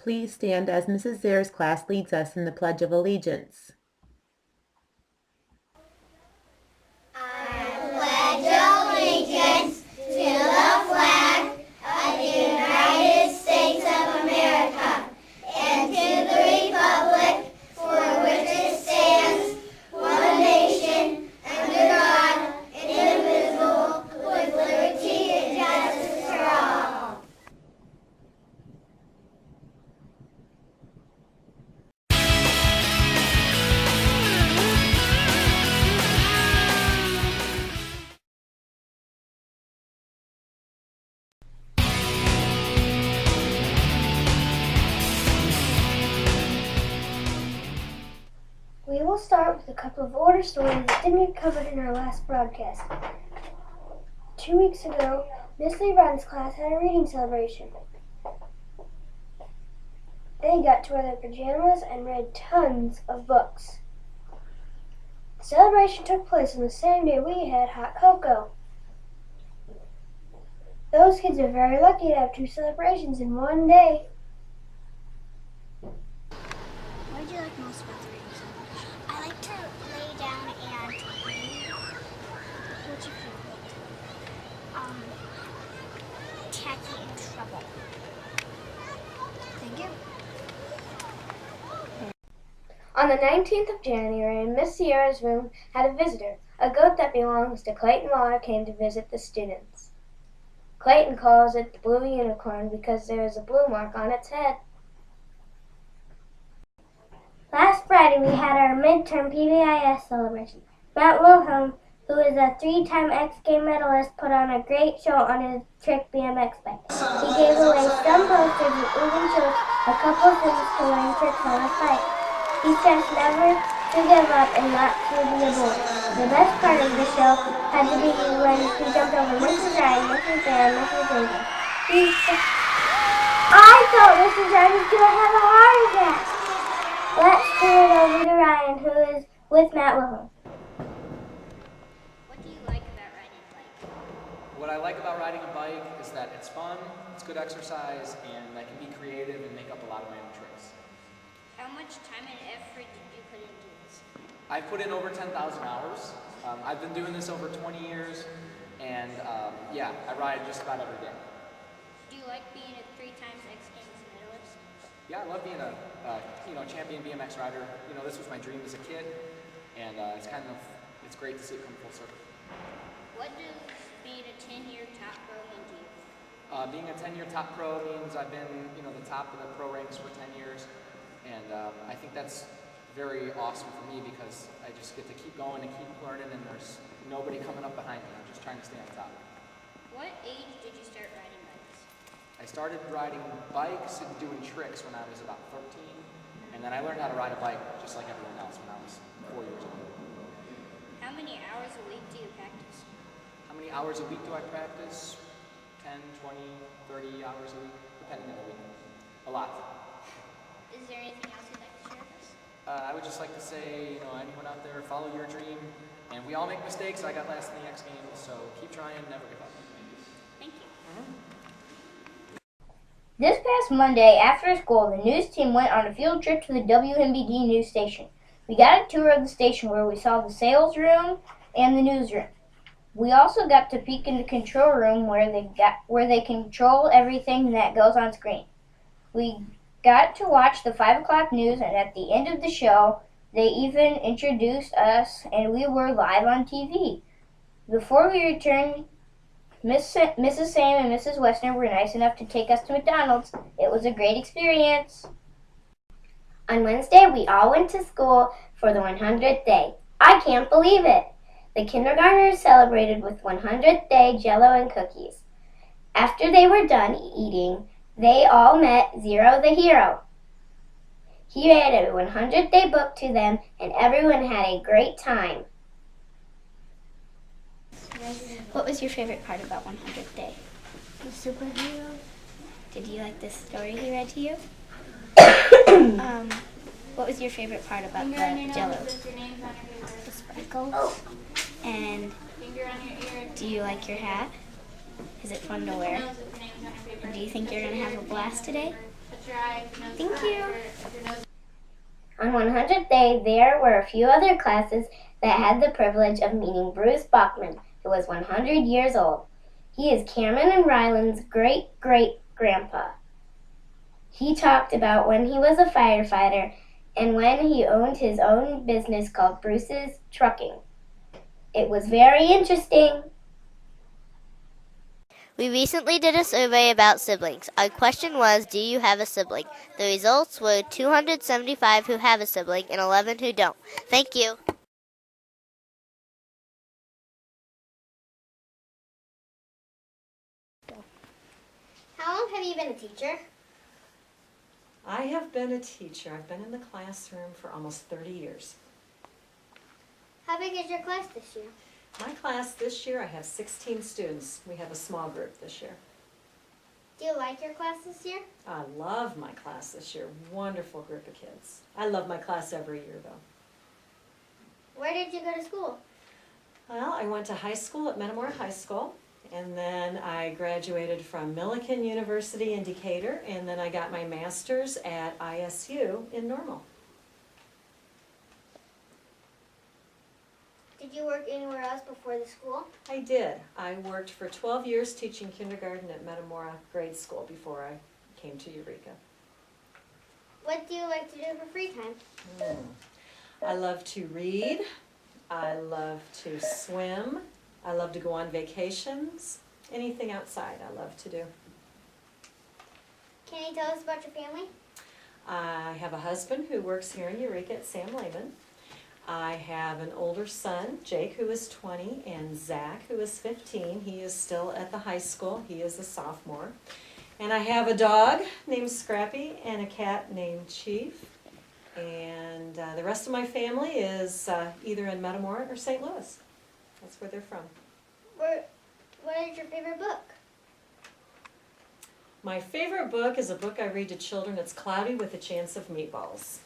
please stand as Mrs. Zare's class leads us in the Pledge of Allegiance. I pledge allegiance to the flag of the United States of America and to the republic for which it stands, one nation, under God, indivisible, with liberty and justice for all. We will start with a couple of older stories that didn't get covered in our last broadcast. 2 weeks ago, Miss Lee Brown's class had a reading celebration. They got to wear their pajamas and read tons of books. The celebration took place on the same day we had hot cocoa. Those kids are very lucky to have 2 celebrations in one day. What did you like most about the reading celebration? I like to lay down and read. What's your favorite book? Tacky in Trouble. Thank you. On the 19th of January, Miss Sierra's room had a visitor. A goat that belongs to Clayton Law came to visit the students. Clayton calls it the blue unicorn because there is a blue mark on its head. Last Friday, we had our midterm PBIS celebration. Matt Wilhelm, who is a 3-time X Games medalist, put on a great show on his trick BMX bike. He gave away some posters and even showed a couple things to learn tricks on his bike. He stressed never to give up and not to be a boy. The best part of the show had to be when he jumped over Mrs. Ryan, Mrs. Bear, and Mrs. Danger. He said, "I thought Mrs. Ryan was going to have a heart attack." Let's turn it over to Ryan, who is with Matt Wilhelm. What do you like about riding a bike? What I like about riding a bike is that it's fun, it's good exercise, and I can be creative and make up a lot of my own tricks. How much time and effort did you put into this? I've put in over 10,000 hours. I've been doing this over 20 years, and I ride just about every day. Do you like being a 3-time X Games medalist? Yeah, I love being a champion BMX rider. This was my dream as a kid, and it's great to see it come full circle. What does being a 10-year top pro mean to you? Being a 10-year top pro means I've been, the top of the pro ranks for 10 years, and I think that's very awesome for me because I just get to keep going and keep learning, and there's nobody coming up behind me. I'm just trying to stay on top. What age did you start riding bikes? I started riding bikes and doing tricks when I was about 13, and then I learned how to ride a bike just like everyone else when I was 4 years old. How many hours a week do you practice? How many hours a week do I practice? 10, 20, 30 hours a week, depending on the week. A lot. Is there anything else you'd like to share with us? I would just like to say, anyone out there, follow your dream. And we all make mistakes. I got last in the X Games, so keep trying, never give up. Thank you. This past Monday, after school, the news team went on a field trip to the WMBD news station. We got a tour of the station where we saw the sales room and the newsroom. We also got to peek in the control room where they control everything that goes on screen. We got to watch the 5 o'clock news, and at the end of the show, they even introduced us, and we were live on TV. Before we returned, Mrs. Sam and Mrs. Westner were nice enough to take us to McDonald's. It was a great experience. On Wednesday, we all went to school for the 100th day. I can't believe it! The kindergartners celebrated with 100th day Jell-O and cookies. After they were done eating, they all met Zero the hero. He read a 100th day book to them, and everyone had a great time. What was your favorite part about 100th Day? The superhero. Did you like this story he read to you? What was your favorite part about the Jell-O? The sprinkles. And do you like your hat? Is it fun to wear? And do you think you're going to have a blast today? Thank you. On 100th day, there were a few other classes that had the privilege of meeting Bruce Bachman, who was 100 years old. He is Cameron and Ryland's great-great-grandpa. He talked about when he was a firefighter and when he owned his own business called Bruce's Trucking. It was very interesting. We recently did a survey about siblings. Our question was, do you have a sibling? The results were 275 who have a sibling and 11 who don't. Thank you. How long have you been a teacher? I have been a teacher. I've been in the classroom for almost 30 years. How big is your class this year? My class this year, I have 16 students. We have a small group this year. Do you like your class this year? I love my class this year. Wonderful group of kids. I love my class every year, though. Where did you go to school? Well, I went to high school at Metamora High School, and then I graduated from Millikan University in Decatur, and then I got my master's at ISU in Normal. Did you work anywhere else before the school? I did. I worked for 12 years teaching kindergarten at Metamora Grade School before I came to Eureka. What do you like to do for free time? I love to read. I love to swim. I love to go on vacations. Anything outside I love to do. Can you tell us about your family? I have a husband who works here in Eureka at Sam Lehman. I have an older son, Jake, who is 20, and Zach, who is 15. He is still at the high school. He is a sophomore. And I have a dog named Scrappy and a cat named Chief. And the rest of my family is either in Metamora or St. Louis. That's where they're from. What is your favorite book? My favorite book is a book I read to children. It's Cloudy with a Chance of Meatballs.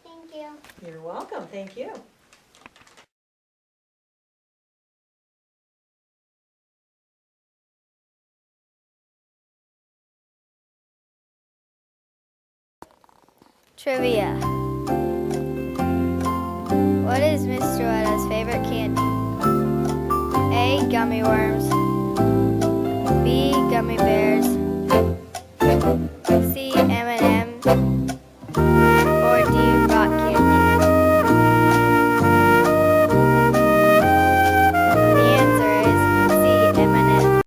Thank you. You're welcome. Thank you. Trivia. What is Miss Joetta's favorite candy? A. Gummy worms. B. Gummy bears. C. M&M's. Or D. Rock candy. The answer is C. M&M's.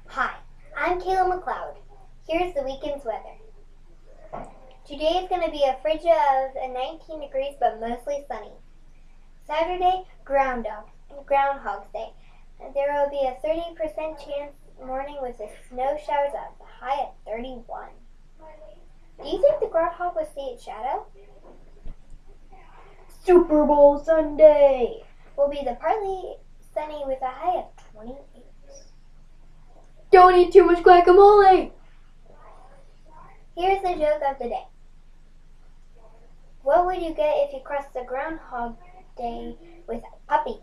Hi, I'm Kayla McLeod. Here's the weekend's weather. Today is going to be a frigid of 19 degrees but mostly sunny. Saturday, Groundhog's Day. There will be a 30% chance morning with the snow showers at the high at 31. Do you think the groundhog will see its shadow? Super Bowl Sunday will be the partly sunny with a high of 28. Don't eat too much guacamole! Here's the joke of the day. What would you get if you crossed the Groundhog Day with a puppy?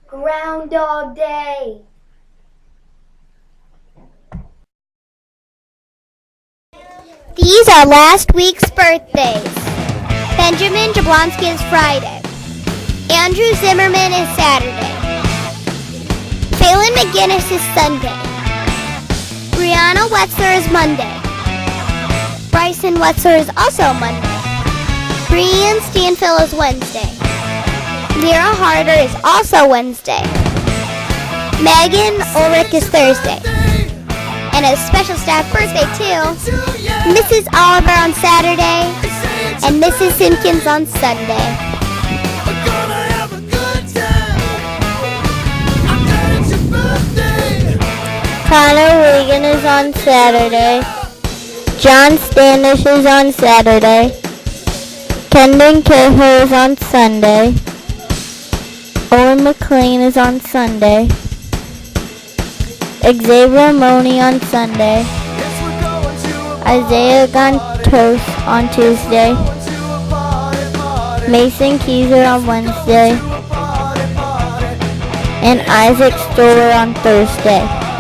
Groundhog Day! These are last week's birthdays. Benjamin Jablonski is Friday. Andrew Zimmerman is Saturday. Phelan McGinnis is Sunday. Brianna Wetzler is Monday. Bryson Wetzler is also Monday. Brian Stanfill is Wednesday. Nira Harder is also Wednesday. Megan Ulrich is Thursday. And a special staff birthday too. Mrs. Oliver on Saturday and Mrs. Simpkins on Sunday. Connor Regan is on Saturday. John Standish is on Saturday. Kendon Cahill is on Sunday. Owen McLean is on Sunday. Xavier Money on Sunday. Isaiah Gontos on Tuesday. Mason Keyser on Wednesday, and Isaac Stoller on Thursday.